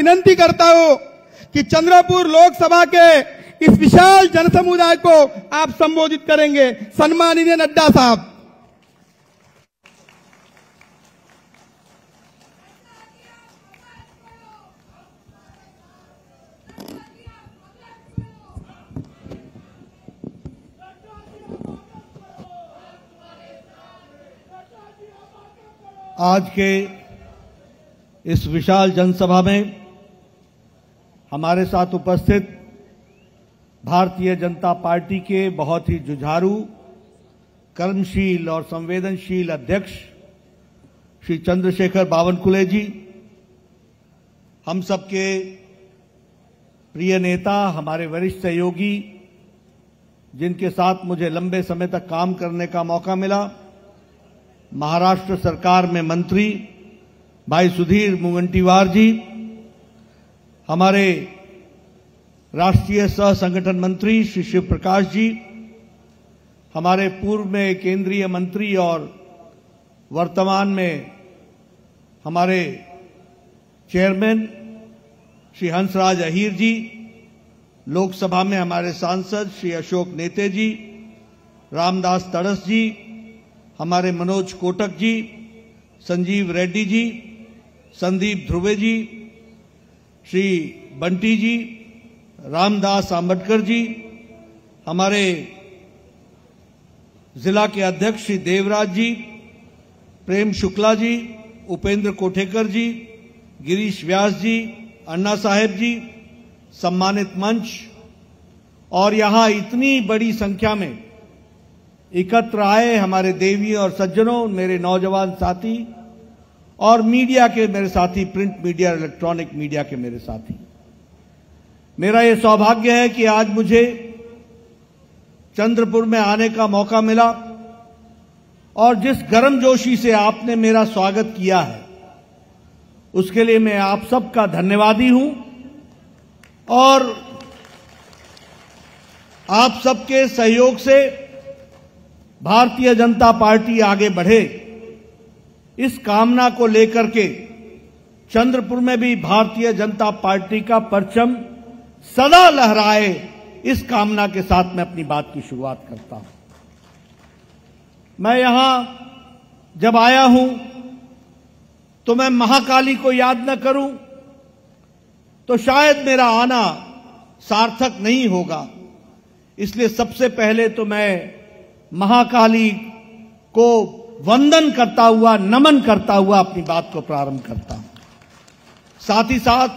विनंती करता हूं कि चंद्रपुर लोकसभा के इस विशाल जनसमुदाय को आप संबोधित करेंगे। सम्माननीय नड्डा साहब। आज के इस विशाल जनसभा में हमारे साथ उपस्थित भारतीय जनता पार्टी के बहुत ही जुझारू, कर्मशील और संवेदनशील अध्यक्ष श्री चंद्रशेखर बावनकुले जी, हम सबके प्रिय नेता, हमारे वरिष्ठ सहयोगी, जिनके साथ मुझे लंबे समय तक काम करने का मौका मिला, महाराष्ट्र सरकार में मंत्री भाई सुधीर मुनगंटीवार जी, हमारे राष्ट्रीय सह संगठन मंत्री श्री शिव प्रकाश जी, हमारे पूर्व में केंद्रीय मंत्री और वर्तमान में हमारे चेयरमैन श्री हंसराज अहीर जी, लोकसभा में हमारे सांसद श्री अशोक नेते जी, रामदास तड़स जी, हमारे मनोज कोटक जी, संजीव रेड्डी जी, संदीप ध्रुवे जी, श्री बंटी जी, रामदास आंबेडकर जी, हमारे जिला के अध्यक्ष श्री देवराज जी, प्रेम शुक्ला जी, उपेंद्र कोठेकर जी, गिरीश व्यास जी, अन्ना साहेब जी, सम्मानित मंच और यहां इतनी बड़ी संख्या में एकत्र आए हमारे देवी और सज्जनों, मेरे नौजवान साथी और मीडिया के मेरे साथी, प्रिंट मीडिया, इलेक्ट्रॉनिक मीडिया के मेरे साथी, मेरा यह सौभाग्य है कि आज मुझे चंद्रपुर में आने का मौका मिला और जिस गर्मजोशी से आपने मेरा स्वागत किया है उसके लिए मैं आप सबका धन्यवादी हूं और आप सबके सहयोग से भारतीय जनता पार्टी आगे बढ़े, इस कामना को लेकर के चंद्रपुर में भी भारतीय जनता पार्टी का परचम सदा लहराए, इस कामना के साथ मैं अपनी बात की शुरुआत करता हूं। मैं यहां जब आया हूं तो मैं महाकाली को याद न करूं तो शायद मेरा आना सार्थक नहीं होगा, इसलिए सबसे पहले तो मैं महाकाली को वंदन करता हुआ, नमन करता हुआ अपनी बात को प्रारंभ करता हूं। साथ ही साथ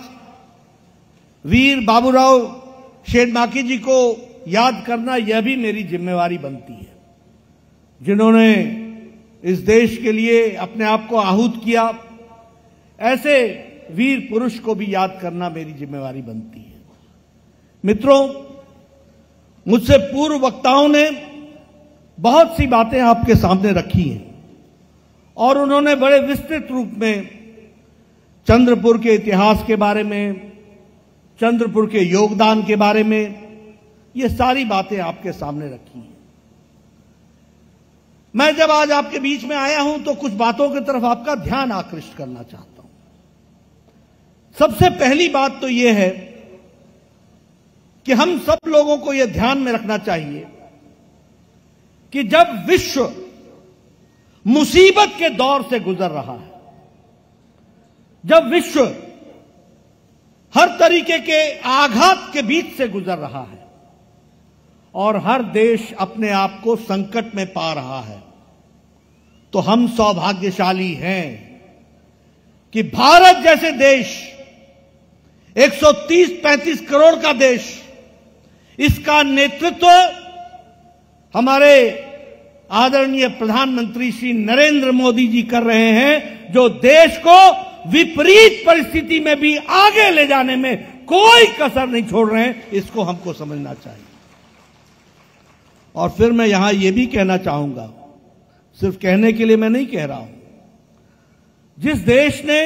वीर बाबूराव शेरमाकी जी को याद करना यह भी मेरी जिम्मेवारी बनती है, जिन्होंने इस देश के लिए अपने आप को आहूत किया। ऐसे वीर पुरुष को भी याद करना मेरी जिम्मेवारी बनती है। मित्रों, मुझसे पूर्व वक्ताओं ने बहुत सी बातें आपके सामने रखी हैं और उन्होंने बड़े विस्तृत रूप में चंद्रपुर के इतिहास के बारे में, चंद्रपुर के योगदान के बारे में, ये सारी बातें आपके सामने रखी हैं। मैं जब आज आपके बीच में आया हूं तो कुछ बातों की तरफ आपका ध्यान आकृष्ट करना चाहता हूं। सबसे पहली बात तो यह है कि हम सब लोगों को यह ध्यान में रखना चाहिए कि जब विश्व मुसीबत के दौर से गुजर रहा है, जब विश्व हर तरीके के आघात के बीच से गुजर रहा है और हर देश अपने आप को संकट में पा रहा है, तो हम सौभाग्यशाली हैं कि भारत जैसे देश, 130-35 करोड़ का देश, इसका नेतृत्व हमारे आदरणीय प्रधानमंत्री श्री नरेंद्र मोदी जी कर रहे हैं, जो देश को विपरीत परिस्थिति में भी आगे ले जाने में कोई कसर नहीं छोड़ रहे हैं। इसको हमको समझना चाहिए। और फिर मैं यहां यह भी कहना चाहूंगा, सिर्फ कहने के लिए मैं नहीं कह रहा हूं, जिस देश ने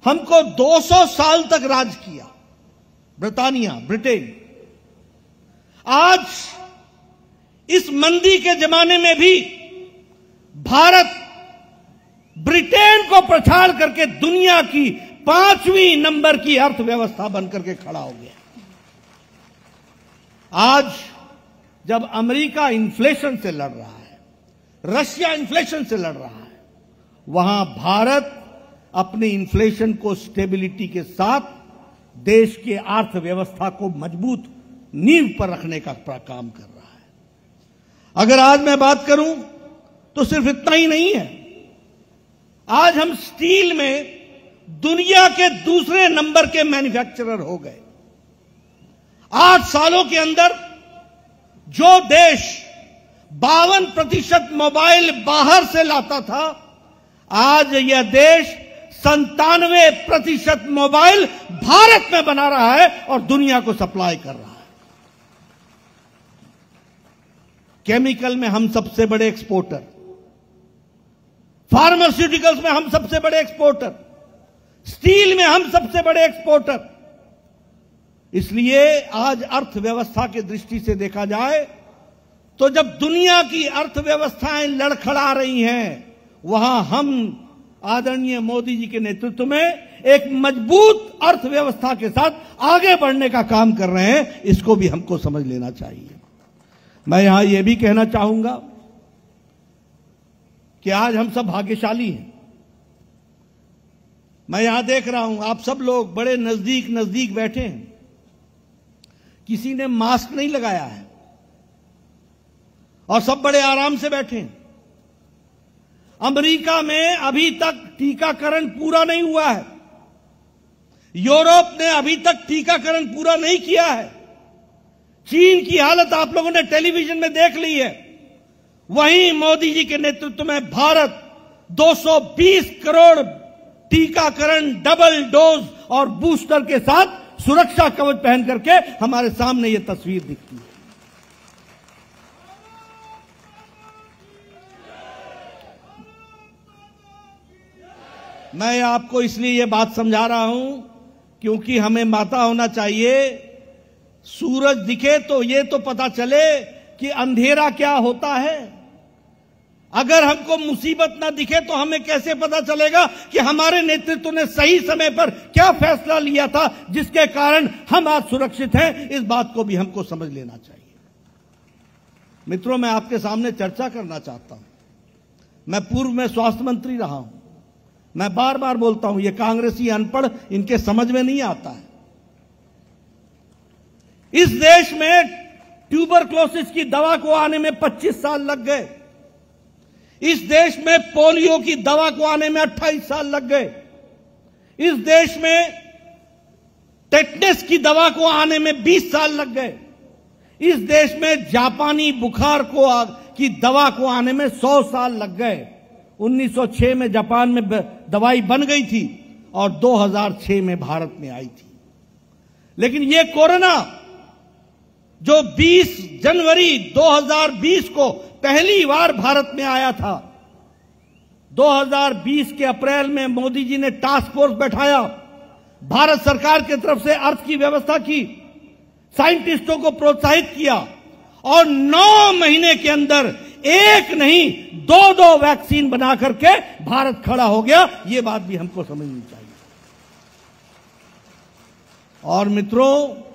हमको 200 साल तक राज किया, ब्रिटेन, आज इस मंदी के जमाने में भी भारत ब्रिटेन को पछाड़ करके दुनिया की 5वीं नंबर की अर्थव्यवस्था बनकर के खड़ा हो गया। आज जब अमेरिका इन्फ्लेशन से लड़ रहा है, रशिया इन्फ्लेशन से लड़ रहा है, वहां भारत अपनी इन्फ्लेशन को स्टेबिलिटी के साथ देश के अर्थव्यवस्था को मजबूत नींव पर रखने का काम कर रहा है। अगर आज मैं बात करूं तो सिर्फ इतना ही नहीं है, आज हम स्टील में दुनिया के दूसरे नंबर के मैन्युफैक्चरर हो गए। 8 सालों के अंदर जो देश 52% मोबाइल बाहर से लाता था, आज यह देश 97% मोबाइल भारत में बना रहा है और दुनिया को सप्लाई कर रहा है। केमिकल में हम सबसे बड़े एक्सपोर्टर, फार्मास्यूटिकल्स में हम सबसे बड़े एक्सपोर्टर, स्टील में हम सबसे बड़े एक्सपोर्टर। इसलिए आज अर्थव्यवस्था की दृष्टि से देखा जाए तो जब दुनिया की अर्थव्यवस्थाएं लड़खड़ा रही हैं, वहां हम आदरणीय मोदी जी के नेतृत्व में एक मजबूत अर्थव्यवस्था के साथ आगे बढ़ने का काम कर रहे हैं। इसको भी हमको समझ लेना चाहिए। मैं यहां यह भी कहना चाहूंगा कि आज हम सब भाग्यशाली हैं। मैं यहां देख रहा हूं आप सब लोग बड़े नजदीक नजदीक बैठे हैं, किसी ने मास्क नहीं लगाया है और सब बड़े आराम से बैठे हैं। अमेरिका में अभी तक टीकाकरण पूरा नहीं हुआ है, यूरोप ने अभी तक टीकाकरण पूरा नहीं किया है, चीन की हालत आप लोगों ने टेलीविजन में देख ली है। वहीं मोदी जी के नेतृत्व में भारत 220 करोड़ टीकाकरण डबल डोज और बूस्टर के साथ सुरक्षा कवच पहन करके हमारे सामने यह तस्वीर दिखती है। मैं आपको इसलिए यह बात समझा रहा हूं क्योंकि हमें माता होना चाहिए। सूरज दिखे तो ये तो पता चले कि अंधेरा क्या होता है। अगर हमको मुसीबत ना दिखे तो हमें कैसे पता चलेगा कि हमारे नेतृत्व ने सही समय पर क्या फैसला लिया था जिसके कारण हम आज सुरक्षित हैं। इस बात को भी हमको समझ लेना चाहिए। मित्रों, मैं आपके सामने चर्चा करना चाहता हूं। मैं पूर्व में स्वास्थ्य मंत्री रहा हूं। मैं बार बार बोलता हूं, ये कांग्रेसी अनपढ़ इनके समझ में नहीं आता है। इस देश में ट्यूबरक्लोसिस की दवा को आने में 25 साल लग गए। इस देश में पोलियो की दवा को आने में 28 साल लग गए। इस देश में टेटनस की दवा को आने में 20 साल लग गए। इस देश में जापानी बुखार की दवा को आने में 100 साल लग गए। 1906 में जापान में दवाई बन गई थी और 2006 में भारत में आई थी। लेकिन ये कोरोना जो 20 जनवरी 2020 को पहली बार भारत में आया था, 2020 के अप्रैल में मोदी जी ने टास्क फोर्स बैठाया, भारत सरकार की तरफ से अर्थ की व्यवस्था की, साइंटिस्टों को प्रोत्साहित किया और 9 महीने के अंदर एक नहीं 2 वैक्सीन बना करके भारत खड़ा हो गया। यह बात भी हमको समझनी चाहिए। और मित्रों,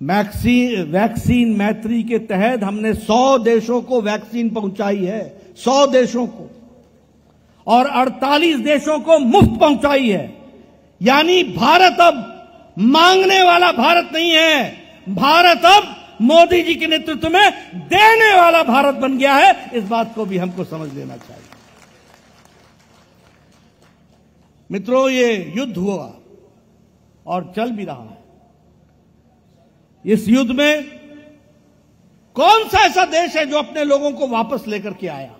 वैक्सीन मैत्री के तहत हमने 100 देशों को वैक्सीन पहुंचाई है, 100 देशों को, और 48 देशों को मुफ्त पहुंचाई है। यानी भारत अब मांगने वाला भारत नहीं है, भारत अब मोदी जी के नेतृत्व में देने वाला भारत बन गया है। इस बात को भी हमको समझ लेना चाहिए। मित्रों, ये युद्ध हुआ और चल भी रहा है। इस युद्ध में कौन सा ऐसा देश है जो अपने लोगों को वापस लेकर के आया?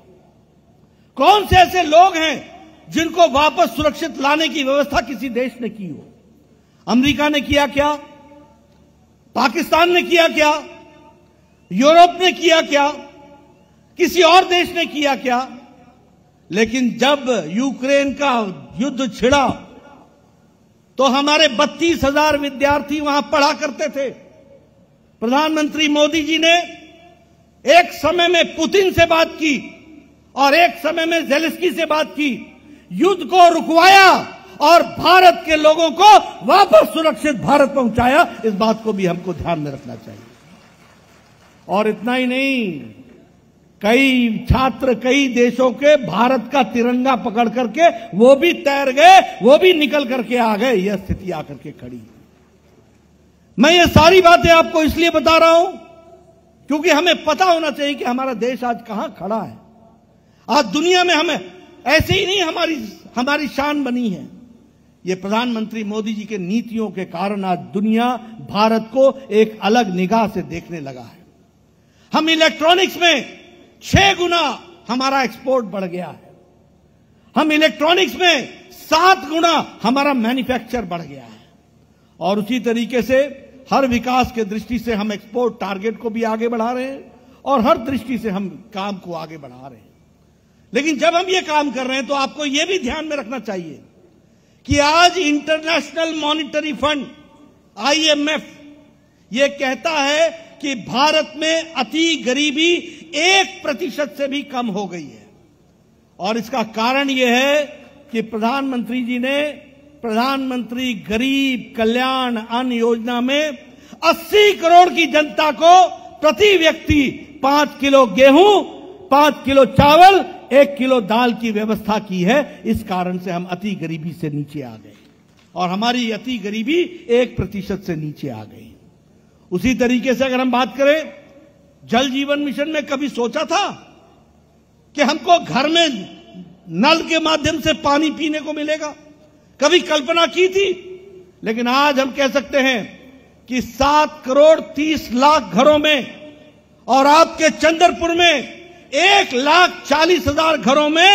कौन से ऐसे लोग हैं जिनको वापस सुरक्षित लाने की व्यवस्था किसी देश ने की हो? अमेरिका ने किया क्या? पाकिस्तान ने किया क्या? यूरोप ने किया क्या? किसी और देश ने किया क्या? लेकिन जब यूक्रेन का युद्ध छिड़ा तो हमारे 32,000 विद्यार्थी वहां पढ़ा करते थे। प्रधानमंत्री मोदी जी ने एक समय में पुतिन से बात की और एक समय में ज़ेलेंस्की से बात की, युद्ध को रुकवाया और भारत के लोगों को वापस सुरक्षित भारत पहुंचाया। इस बात को भी हमको ध्यान में रखना चाहिए। और इतना ही नहीं, कई छात्र कई देशों के भारत का तिरंगा पकड़ करके वो भी तैर गए, वो भी निकल करके आ गए। यह स्थिति आकर के खड़ी। मैं ये सारी बातें आपको इसलिए बता रहा हूं क्योंकि हमें पता होना चाहिए कि हमारा देश आज कहां खड़ा है। आज दुनिया में हमें ऐसे ही नहीं हमारी शान बनी है। ये प्रधानमंत्री मोदी जी के नीतियों के कारण आज दुनिया भारत को एक अलग निगाह से देखने लगा है। हम इलेक्ट्रॉनिक्स में 6 गुना हमारा एक्सपोर्ट बढ़ गया है। हम इलेक्ट्रॉनिक्स में 7 गुना हमारा मैन्युफैक्चर बढ़ गया है। और उसी तरीके से हर विकास के दृष्टि से हम एक्सपोर्ट टारगेट को भी आगे बढ़ा रहे हैं और हर दृष्टि से हम काम को आगे बढ़ा रहे हैं। लेकिन जब हम ये काम कर रहे हैं तो आपको ये भी ध्यान में रखना चाहिए कि आज इंटरनेशनल मॉनिटरी फंड IMF ये कहता है कि भारत में अति गरीबी 1% से भी कम हो गई है। और इसका कारण यह है कि प्रधानमंत्री जी ने प्रधानमंत्री गरीब कल्याण अन्न योजना में 80 करोड़ की जनता को प्रति व्यक्ति 5 किलो गेहूं, 5 किलो चावल, 1 किलो दाल की व्यवस्था की है। इस कारण से हम अति गरीबी से नीचे आ गए और हमारी अति गरीबी 1% से नीचे आ गई। उसी तरीके से अगर हम बात करें जल जीवन मिशन में, कभी सोचा था कि हमको घर में नल के माध्यम से पानी पीने को मिलेगा? कभी कल्पना की थी? लेकिन आज हम कह सकते हैं कि 7 करोड़ 30 लाख घरों में और आपके चंद्रपुर में 1,40,000 घरों में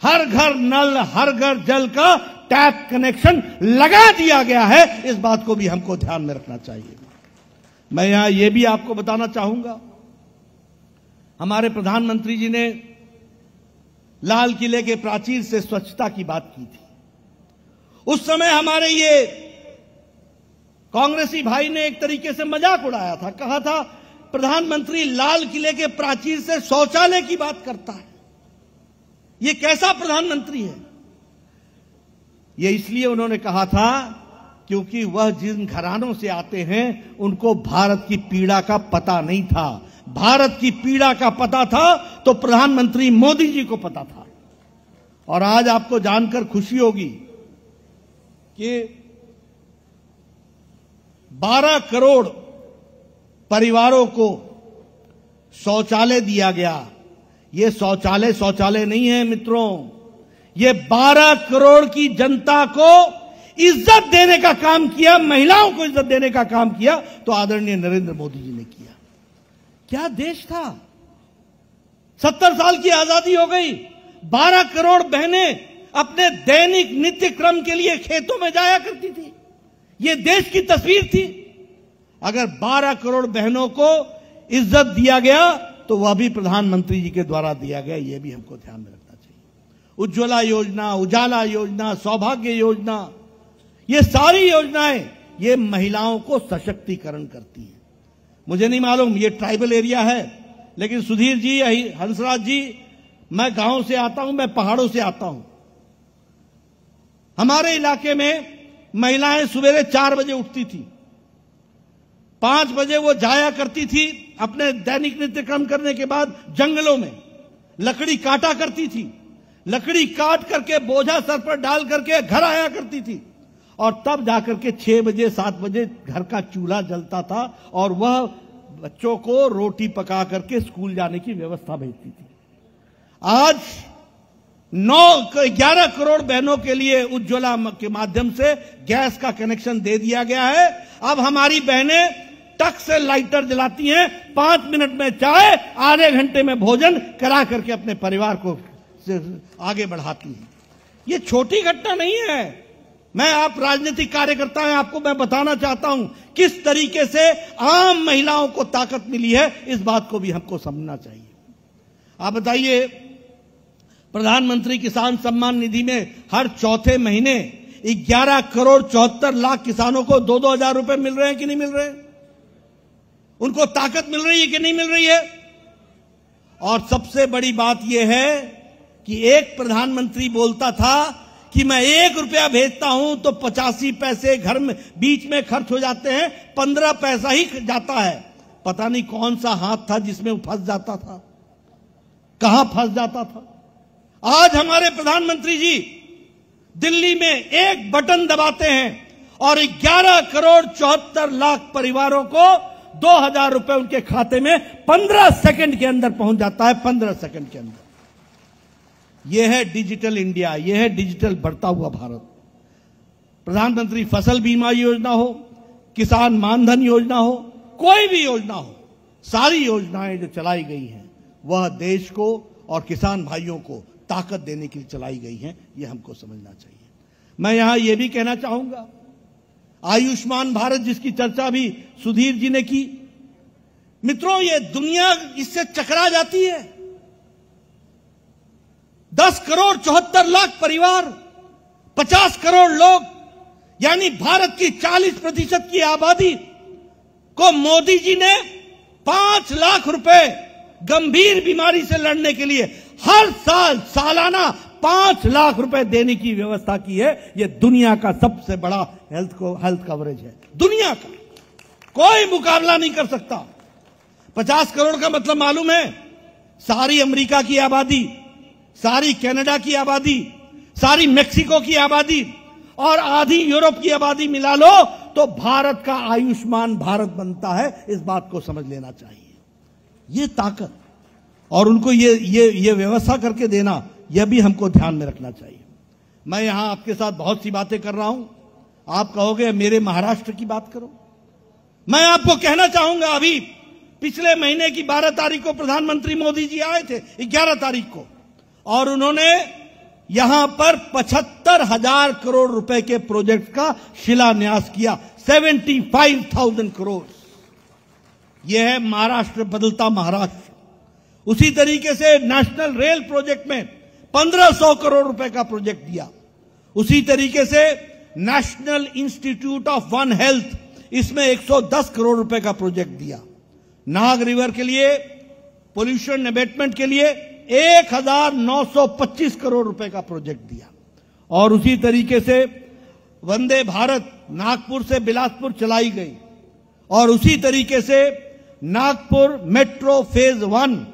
हर घर नल, हर घर जल का टैप कनेक्शन लगा दिया गया है। इस बात को भी हमको ध्यान में रखना चाहिए। मैं यहां यह भी आपको बताना चाहूंगा, हमारे प्रधानमंत्री जी ने लाल किले के प्राचीर से स्वच्छता की बात की थी। उस समय हमारे ये कांग्रेसी भाई ने एक तरीके से मजाक उड़ाया था, कहा था प्रधानमंत्री लाल किले के प्राचीर से शौचालय की बात करता है, ये कैसा प्रधानमंत्री है? ये इसलिए उन्होंने कहा था क्योंकि वह जिन घरानों से आते हैं उनको भारत की पीड़ा का पता नहीं था। भारत की पीड़ा का पता था तो प्रधानमंत्री मोदी जी को पता था। और आज आपको जानकर खुशी होगी कि 12 करोड़ परिवारों को शौचालय दिया गया। ये शौचालय नहीं है मित्रों, ये 12 करोड़ की जनता को इज्जत देने का काम किया, महिलाओं को इज्जत देने का काम किया तो आदरणीय नरेंद्र मोदी जी ने किया। क्या देश था? 70 साल की आजादी हो गई, 12 करोड़ बहनें अपने दैनिक नित्य क्रम के लिए खेतों में जाया करती थी। यह देश की तस्वीर थी। अगर 12 करोड़ बहनों को इज्जत दिया गया तो वह भी प्रधानमंत्री जी के द्वारा दिया गया, यह भी हमको ध्यान में रखना चाहिए। उज्ज्वला योजना, उजाला योजना, सौभाग्य योजना, ये सारी योजनाएं ये महिलाओं को सशक्तिकरण करती हैं। मुझे नहीं मालूम ये ट्राइबल एरिया है, लेकिन सुधीर जी, हंसराज जी, मैं गांव से आता हूं, मैं पहाड़ों से आता हूं। हमारे इलाके में महिलाएं सवेरे 4 बजे उठती थी, 5 बजे वो जाया करती थी अपने दैनिक नित्य कर्म करने के बाद जंगलों में लकड़ी काटा करती थी। लकड़ी काट करके बोझा सर पर डाल करके घर आया करती थी और तब जाकर के 6 बजे 7 बजे घर का चूल्हा जलता था और वह बच्चों को रोटी पका करके स्कूल जाने की व्यवस्था भेजती थी। आज 11 करोड़ बहनों के लिए उज्ज्वला के माध्यम से गैस का कनेक्शन दे दिया गया है। अब हमारी बहनें टक से लाइटर जलाती हैं, 5 मिनट में चाय, आधे घंटे में भोजन करा करके अपने परिवार को आगे बढ़ाती हैं। ये छोटी घटना नहीं है। मैं आप राजनीतिक कार्यकर्ता हैं, आपको मैं बताना चाहता हूं किस तरीके से आम महिलाओं को ताकत मिली है। इस बात को भी हमको समझना चाहिए। आप बताइए, प्रधानमंत्री किसान सम्मान निधि में हर चौथे महीने 11 करोड़ 74 लाख किसानों को 2-2 हजार रुपए मिल रहे हैं कि नहीं मिल रहे हैं? उनको ताकत मिल रही है कि नहीं मिल रही है? और सबसे बड़ी बात यह है कि एक प्रधानमंत्री बोलता था कि मैं 1 रुपया भेजता हूं तो 85 पैसे घर में बीच में खर्च हो जाते हैं, 15 पैसा ही जाता है। पता नहीं कौन सा हाथ था जिसमें वो फंस जाता था, कहां फंस जाता था। आज हमारे प्रधानमंत्री जी दिल्ली में एक बटन दबाते हैं और 11 करोड़ 74 लाख परिवारों को 2000 रुपए उनके खाते में 15 सेकंड के अंदर पहुंच जाता है, 15 सेकंड के अंदर। यह है डिजिटल इंडिया, यह है डिजिटल बढ़ता हुआ भारत। प्रधानमंत्री फसल बीमा योजना हो, किसान मानधन योजना हो, कोई भी योजना हो, सारी योजनाएं जो चलाई गई हैं वह देश को और किसान भाइयों को ताकत देने के लिए चलाई गई हैं, यह हमको समझना चाहिए। मैं यहां यह भी कहना चाहूंगा, आयुष्मान भारत जिसकी चर्चा भी सुधीर जी ने की, मित्रों ये दुनिया इससे चकरा जाती है। 10 करोड़ 74 लाख परिवार, 50 करोड़ लोग, यानी भारत की 40% की आबादी को मोदी जी ने 5 लाख रुपए गंभीर बीमारी से लड़ने के लिए हर साल सालाना 5 लाख रुपए देने की व्यवस्था की है। यह दुनिया का सबसे बड़ा हेल्थ कवरेज है, दुनिया का कोई मुकाबला नहीं कर सकता। 50 करोड़ का मतलब मालूम है, सारी अमेरिका की आबादी, सारी कनाडा की आबादी, सारी मेक्सिको की आबादी और आधी यूरोप की आबादी मिला लो तो भारत का आयुष्मान भारत बनता है। इस बात को समझ लेना चाहिए। ये ताकत और उनको ये व्यवस्था करके देना, यह भी हमको ध्यान में रखना चाहिए। मैं यहां आपके साथ बहुत सी बातें कर रहा हूं, आप कहोगे मेरे महाराष्ट्र की बात करो। मैं आपको कहना चाहूंगा, अभी पिछले महीने की 12 तारीख को प्रधानमंत्री मोदी जी आए थे, 11 तारीख को, और उन्होंने यहां पर 75,000 करोड़ रुपए के प्रोजेक्ट का शिलान्यास किया। 75,000 करोड़। यह है महाराष्ट्र, बदलता महाराष्ट्र। उसी तरीके से नेशनल रेल प्रोजेक्ट में 1500 करोड़ रुपए का प्रोजेक्ट दिया। उसी तरीके से national institute of one health, इसमें 110 करोड़ रुपए का प्रोजेक्ट दिया। नाग रिवर के लिए पोल्यूशन अबेटमेंट के लिए 1925 करोड़ रुपए का प्रोजेक्ट दिया। और उसी तरीके से वंदे भारत नागपुर से बिलासपुर चलाई गई, और उसी तरीके से नागपुर मेट्रो फेज 1,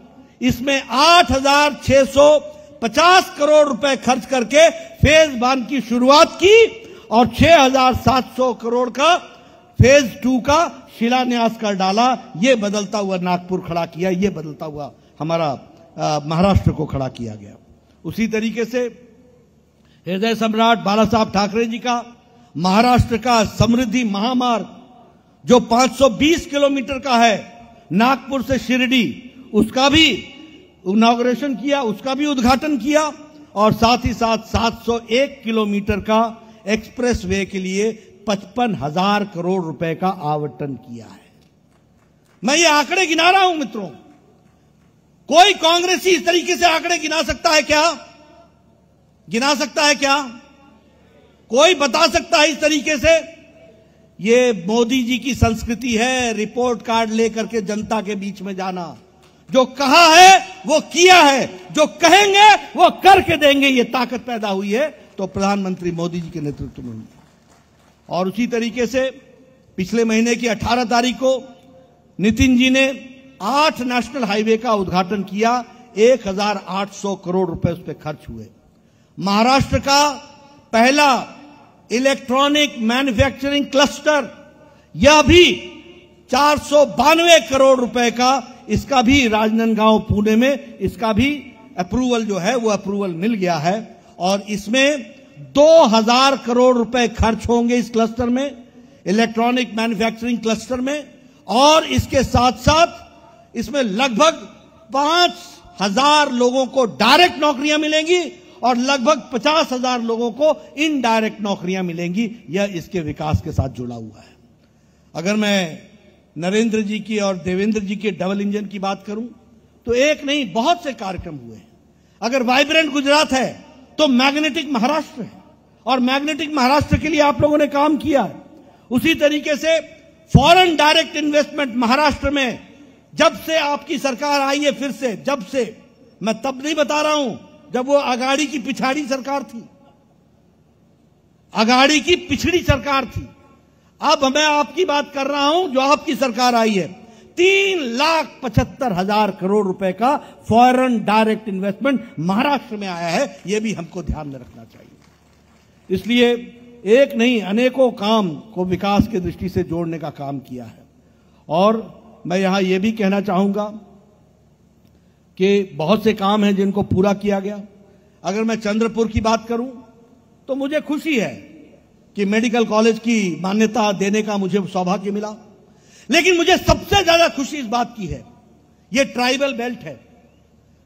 इसमें 8,650 करोड़ रुपए खर्च करके फेज 1 की शुरुआत की और 6,700 करोड़ का फेज 2 का शिलान्यास कर डाला। यह बदलता हुआ नागपुर खड़ा किया, यह बदलता हुआ हमारा महाराष्ट्र को खड़ा किया गया। उसी तरीके से हृदय सम्राट बाला साहब ठाकरे जी का महाराष्ट्र का समृद्धि महामार्ग जो 520 किलोमीटर का है, नागपुर से शिरडी, उसका भी इनॉग्रेशन किया, उसका भी उद्घाटन किया, और साथ ही साथ 701 किलोमीटर का एक्सप्रेस वे के लिए 55,000 करोड़ रुपए का आवंटन किया है। मैं ये आंकड़े गिना रहा हूं मित्रों, कोई कांग्रेसी इस तरीके से आंकड़े गिना सकता है क्या? गिना सकता है क्या? कोई बता सकता है इस तरीके से? ये मोदी जी की संस्कृति है, रिपोर्ट कार्ड लेकर के जनता के बीच में जाना। जो कहा है वो किया है, जो कहेंगे वो करके देंगे। ये ताकत पैदा हुई है तो प्रधानमंत्री मोदी जी के नेतृत्व में हुई। और उसी तरीके से पिछले महीने की 18 तारीख को नितिन जी ने 8 नेशनल हाईवे का उद्घाटन किया, 1,800 करोड़ रुपए उस पर खर्च हुए। महाराष्ट्र का पहला इलेक्ट्रॉनिक मैन्युफैक्चरिंग क्लस्टर, यह भी 492 करोड़ रुपए का, इसका भी राजनांदगांव पुणे में इसका भी अप्रूवल जो है वो अप्रूवल मिल गया है। और इसमें 2,000 करोड़ रुपए खर्च होंगे इस क्लस्टर में, इलेक्ट्रॉनिक मैन्युफैक्चरिंग क्लस्टर में। और इसके साथ साथ इसमें लगभग 5,000 लोगों को डायरेक्ट नौकरियां मिलेंगी और लगभग 50,000 लोगों को इनडायरेक्ट नौकरियां मिलेंगी। यह इसके विकास के साथ जुड़ा हुआ है। अगर मैं नरेंद्र जी की और देवेंद्र जी के डबल इंजन की बात करूं तो एक नहीं बहुत से कार्यक्रम हुए हैं। अगर वाइब्रेंट गुजरात है तो मैग्नेटिक महाराष्ट्र है, और मैग्नेटिक महाराष्ट्र के लिए आप लोगों ने काम किया है। उसी तरीके से फॉरेन डायरेक्ट इन्वेस्टमेंट महाराष्ट्र में जब से आपकी सरकार आई है, फिर से जब से, मैं तब नहीं बता रहा हूं जब वो आगाड़ी की पिछाड़ी सरकार थी, अगाड़ी की पिछड़ी सरकार थी। अब मैं आपकी बात कर रहा हूं, जो आपकी सरकार आई है, 3,75,000 करोड़ रुपए का फॉरेन डायरेक्ट इन्वेस्टमेंट महाराष्ट्र में आया है। यह भी हमको ध्यान में रखना चाहिए। इसलिए एक नहीं, अनेकों काम को विकास की दृष्टि से जोड़ने का काम किया है। और मैं यहां यह भी कहना चाहूंगा कि बहुत से काम हैं जिनको पूरा किया गया। अगर मैं चंद्रपुर की बात करूं तो मुझे खुशी है कि मेडिकल कॉलेज की मान्यता देने का मुझे सौभाग्य मिला। लेकिन मुझे सबसे ज्यादा खुशी इस बात की है, यह ट्राइबल बेल्ट है।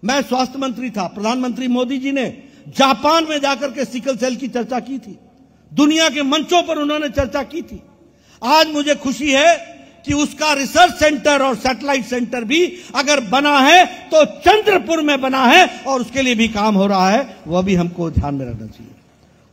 मैं स्वास्थ्य मंत्री था, प्रधानमंत्री मोदी जी ने जापान में जाकर के सिकल सेल की चर्चा की थी, दुनिया के मंचों पर उन्होंने चर्चा की थी। आज मुझे खुशी है कि उसका रिसर्च सेंटर और सैटेलाइट सेंटर भी अगर बना है तो चंद्रपुर में बना है, और उसके लिए भी काम हो रहा है, वह भी हमको ध्यान में रखना चाहिए।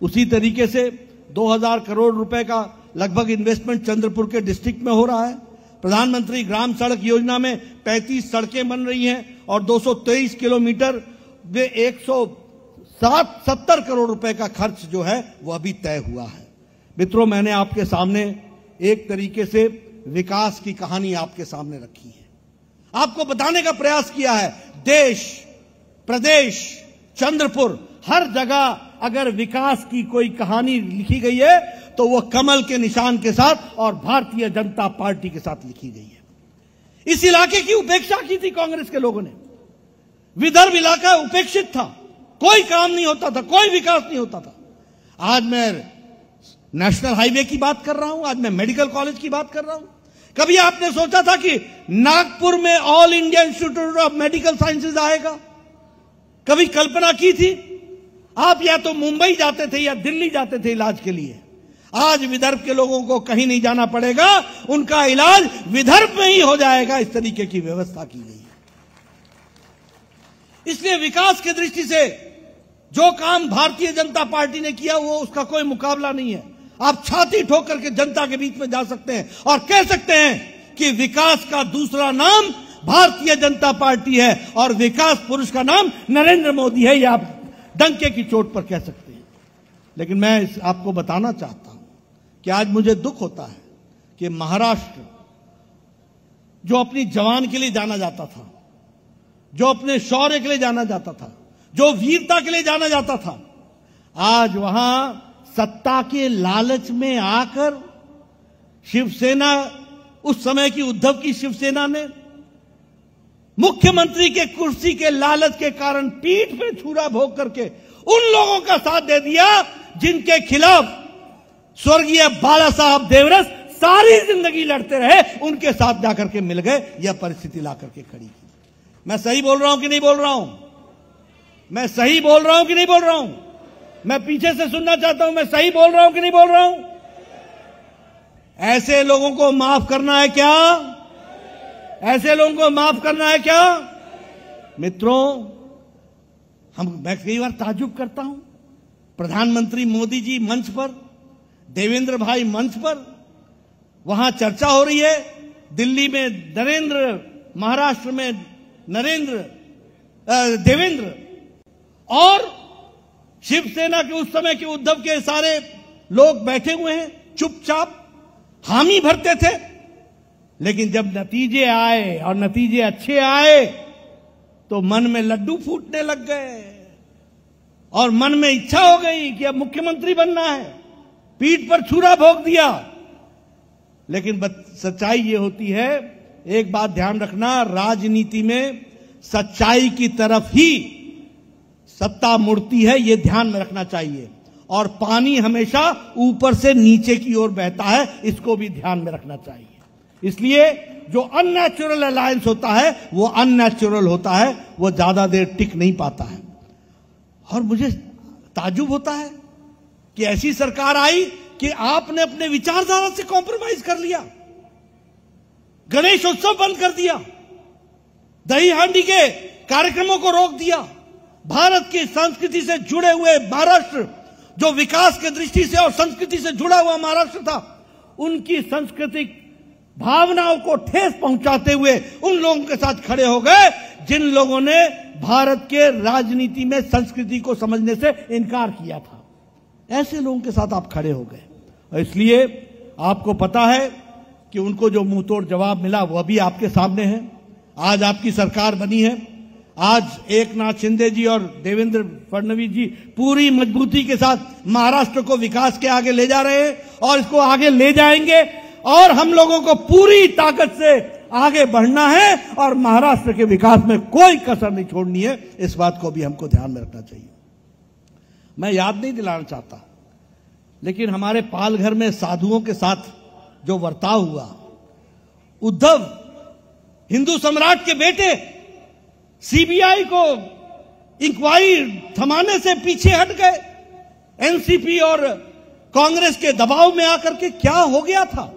उसी तरीके से 2,000 करोड़ रुपए का लगभग इन्वेस्टमेंट चंद्रपुर के डिस्ट्रिक्ट में हो रहा है। प्रधानमंत्री ग्राम सड़क योजना में 35 सड़कें बन रही हैं और 223 किलोमीटर में 170 करोड़ रुपए का खर्च जो है वह भी तय हुआ है। मित्रों, मैंने आपके सामने एक तरीके से विकास की कहानी आपके सामने रखी है, आपको बताने का प्रयास किया है। देश, प्रदेश, चंद्रपुर, हर जगह अगर विकास की कोई कहानी लिखी गई है तो वह कमल के निशान के साथ और भारतीय जनता पार्टी के साथ लिखी गई है। इस इलाके की उपेक्षा की थी कांग्रेस के लोगों ने। विदर्भ इलाका उपेक्षित था, कोई काम नहीं होता था, कोई विकास नहीं होता था। आज मैं नेशनल हाईवे की बात कर रहा हूं, आज मैं मेडिकल कॉलेज की बात कर रहा हूं। कभी आपने सोचा था कि नागपुर में all India institute of medical sciences आएगा? कभी कल्पना की थी? आप या तो मुंबई जाते थे या दिल्ली जाते थे इलाज के लिए। आज विदर्भ के लोगों को कहीं नहीं जाना पड़ेगा, उनका इलाज विदर्भ में ही हो जाएगा। इस तरीके की व्यवस्था की गई है। इसलिए विकास की दृष्टि से जो काम भारतीय जनता पार्टी ने किया वो उसका कोई मुकाबला नहीं है। आप छाती ठोक करके जनता के बीच में जा सकते हैं और कह सकते हैं कि विकास का दूसरा नाम भारतीय जनता पार्टी है और विकास पुरुष का नाम नरेंद्र मोदी है। यह आप डंके की चोट पर कह सकते हैं। लेकिन मैं आपको बताना चाहता हूं कि आज मुझे दुख होता है कि महाराष्ट्र, जो अपनी जवान के लिए जाना जाता था, जो अपने शौर्य के लिए जाना जाता था, जो वीरता के लिए जाना जाता था, आज वहां सत्ता के लालच में आकर शिवसेना, उस समय की उद्धव की शिवसेना ने मुख्यमंत्री के कुर्सी के लालच के कारण पीठ पे छुरा भोग करके उन लोगों का साथ दे दिया जिनके खिलाफ स्वर्गीय बाला साहब देवरस सारी जिंदगी लड़ते रहे, उनके साथ जाकर के मिल गए। यह परिस्थिति ला करके खड़ी की। मैं सही बोल रहा हूं कि नहीं बोल रहा हूं? मैं सही बोल रहा हूं कि नहीं बोल रहा हूं? मैं पीछे से सुनना चाहता हूं, मैं सही बोल रहा हूं कि नहीं बोल रहा हूं? ऐसे लोगों को माफ करना है क्या? ऐसे लोगों को माफ करना है क्या? मित्रों, मैं कई बार ताज्जुब करता हूं, प्रधानमंत्री मोदी जी मंच पर, देवेंद्र भाई मंच पर, वहां चर्चा हो रही है। दिल्ली में नरेंद्र, महाराष्ट्र में देवेंद्र, और शिवसेना के उस समय के उद्धव के सारे लोग बैठे हुए हैं, चुपचाप हामी भरते थे। लेकिन जब नतीजे आए और नतीजे अच्छे आए तो मन में लड्डू फूटने लग गए और मन में इच्छा हो गई कि अब मुख्यमंत्री बनना है। पीठ पर छुरा भोग दिया। लेकिन सच्चाई ये होती है, एक बात ध्यान रखना, राजनीति में सच्चाई की तरफ ही सत्ता मुड़ती है, यह ध्यान में रखना चाहिए। और पानी हमेशा ऊपर से नीचे की ओर बहता है, इसको भी ध्यान में रखना चाहिए। इसलिए जो अननेचुरल अलायंस होता है वो अननेचुरल होता है, वो ज्यादा देर टिक नहीं पाता है। और मुझे ताज्जुब होता है कि ऐसी सरकार आई कि आपने अपने विचारधारा से कॉम्प्रोमाइज कर लिया, गणेश उत्सव बंद कर दिया, दही हांडी के कार्यक्रमों को रोक दिया। भारत की संस्कृति से जुड़े हुए महाराष्ट्र, जो विकास की दृष्टि से और संस्कृति से जुड़ा हुआ महाराष्ट्र था, उनकी सांस्कृतिक भावनाओं को ठेस पहुंचाते हुए उन लोगों के साथ खड़े हो गए जिन लोगों ने भारत के राजनीति में संस्कृति को समझने से इनकार किया था। ऐसे लोगों के साथ आप खड़े हो गए। और इसलिए आपको पता है कि उनको जो मुंह तोड़ जवाब मिला वह भी आपके सामने है। आज आपकी सरकार बनी है। आज एकनाथ शिंदे जी और देवेंद्र फडणवीस जी पूरी मजबूती के साथ महाराष्ट्र को विकास के आगे ले जा रहे हैं और इसको आगे ले जाएंगे। और हम लोगों को पूरी ताकत से आगे बढ़ना है और महाराष्ट्र के विकास में कोई कसर नहीं छोड़नी है। इस बात को भी हमको ध्यान में रखना चाहिए। मैं याद नहीं दिलाना चाहता, लेकिन हमारे पालघर में साधुओं के साथ जो बर्ताव हुआ, उद्धव हिंदू सम्राट के बेटे सीबीआई को इंक्वायरी थमाने से पीछे हट गए। एनसीपी और कांग्रेस के दबाव में आकर के क्या हो गया था?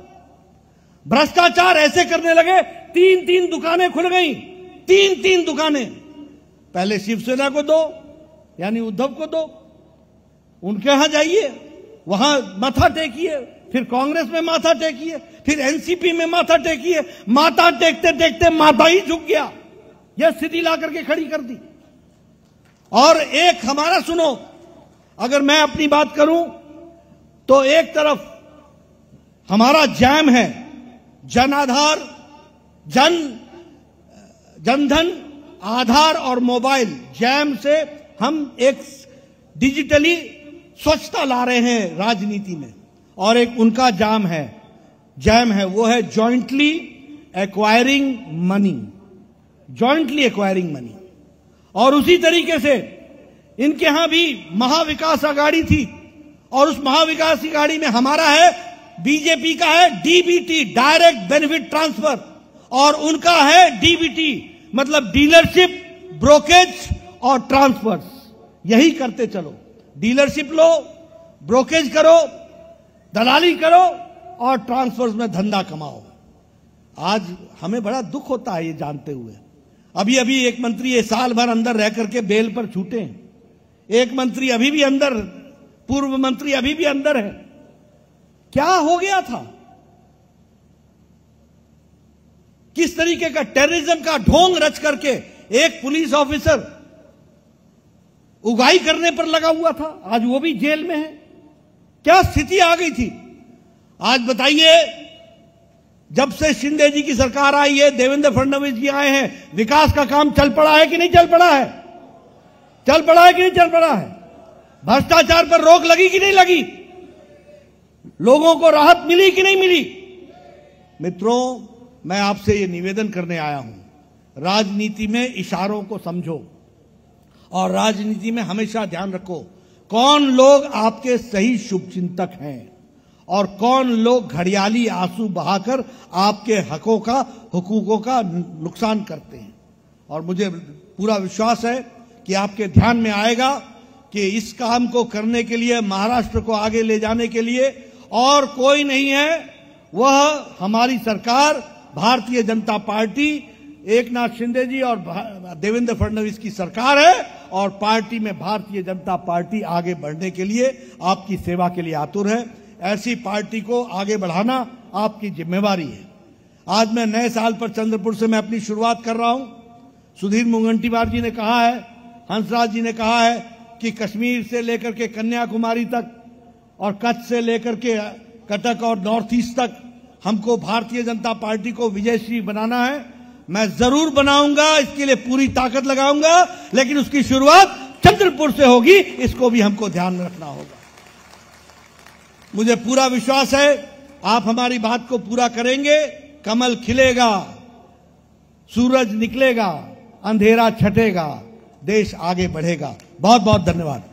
भ्रष्टाचार ऐसे करने लगे, 3-3 दुकानें खुल गई, 3-3 दुकानें। पहले शिवसेना को दो, यानी उद्धव को दो, उनके यहां जाइए, वहां माथा टेकिए, फिर कांग्रेस में माथा टेकिए, फिर एनसीपी में माथा टेकिए। माथा टेकते टेकते माथा ही झुक गया। यह स्थिति ला करके खड़ी कर दी। और एक हमारा सुनो, अगर मैं अपनी बात करूं तो एक तरफ हमारा जैम है, जन आधार, जनधन आधार और मोबाइल जैम से हम एक डिजिटली स्वच्छता ला रहे हैं राजनीति में। और एक उनका जैम है वो है jointly acquiring money, jointly acquiring money. और उसी तरीके से इनके यहां भी महाविकास आघाड़ी थी और उस महाविकास आघाड़ी में हमारा है, बीजेपी का है डीबीटी, डायरेक्ट बेनिफिट ट्रांसफर, और उनका है डीबीटी मतलब डीलरशिप, ब्रोकेज और ट्रांसफर्स। यही करते चलो, डीलरशिप लो, ब्रोकेज करो, दलाली करो और ट्रांसफर्स में धंधा कमाओ। आज हमें बड़ा दुख होता है ये जानते हुए। अभी अभी एक मंत्री ये साल भर अंदर रह करके बेल पर छूटे हैं। एक मंत्री अभी भी अंदर, पूर्व मंत्री अभी भी अंदर है। क्या हो गया था? किस तरीके का टेररिज्म का ढोंग रच करके एक पुलिस ऑफिसर उगाही करने पर लगा हुआ था, आज वो भी जेल में है। क्या स्थिति आ गई थी? आज बताइए, जब से शिंदे जी की सरकार आई है, देवेंद्र फडणवीस जी आए हैं, विकास का काम चल पड़ा है कि नहीं चल पड़ा है? चल पड़ा है कि नहीं चल पड़ा है? भ्रष्टाचार पर रोक लगी कि नहीं लगी? लोगों को राहत मिली कि नहीं मिली? मित्रों, मैं आपसे ये निवेदन करने आया हूं, राजनीति में इशारों को समझो और राजनीति में हमेशा ध्यान रखो कौन लोग आपके सही शुभचिंतक हैं और कौन लोग घड़ियाली आंसू बहाकर आपके हुकूकों का नुकसान करते हैं। और मुझे पूरा विश्वास है कि आपके ध्यान में आएगा कि इस काम को करने के लिए, महाराष्ट्र को आगे ले जाने के लिए और कोई नहीं है, वह हमारी सरकार, भारतीय जनता पार्टी, एकनाथ शिंदे जी और देवेंद्र फडणवीस की सरकार है। और पार्टी में भारतीय जनता पार्टी आगे बढ़ने के लिए, आपकी सेवा के लिए आतुर है। ऐसी पार्टी को आगे बढ़ाना आपकी जिम्मेवारी है। आज मैं नए साल पर चंद्रपुर से मैं अपनी शुरुआत कर रहा हूं। सुधीर मुनगंटीवार जी ने कहा है, हंसराज जी ने कहा है कि कश्मीर से लेकर के कन्याकुमारी तक और कच्छ से लेकर के कटक और नॉर्थ ईस्ट तक हमको भारतीय जनता पार्टी को विजयश्री बनाना है। मैं जरूर बनाऊंगा, इसके लिए पूरी ताकत लगाऊंगा, लेकिन उसकी शुरुआत चंद्रपुर से होगी, इसको भी हमको ध्यान में रखना होगा। मुझे पूरा विश्वास है आप हमारी बात को पूरा करेंगे। कमल खिलेगा, सूरज निकलेगा, अंधेरा छटेगा, देश आगे बढ़ेगा। बहुत बहुत धन्यवाद।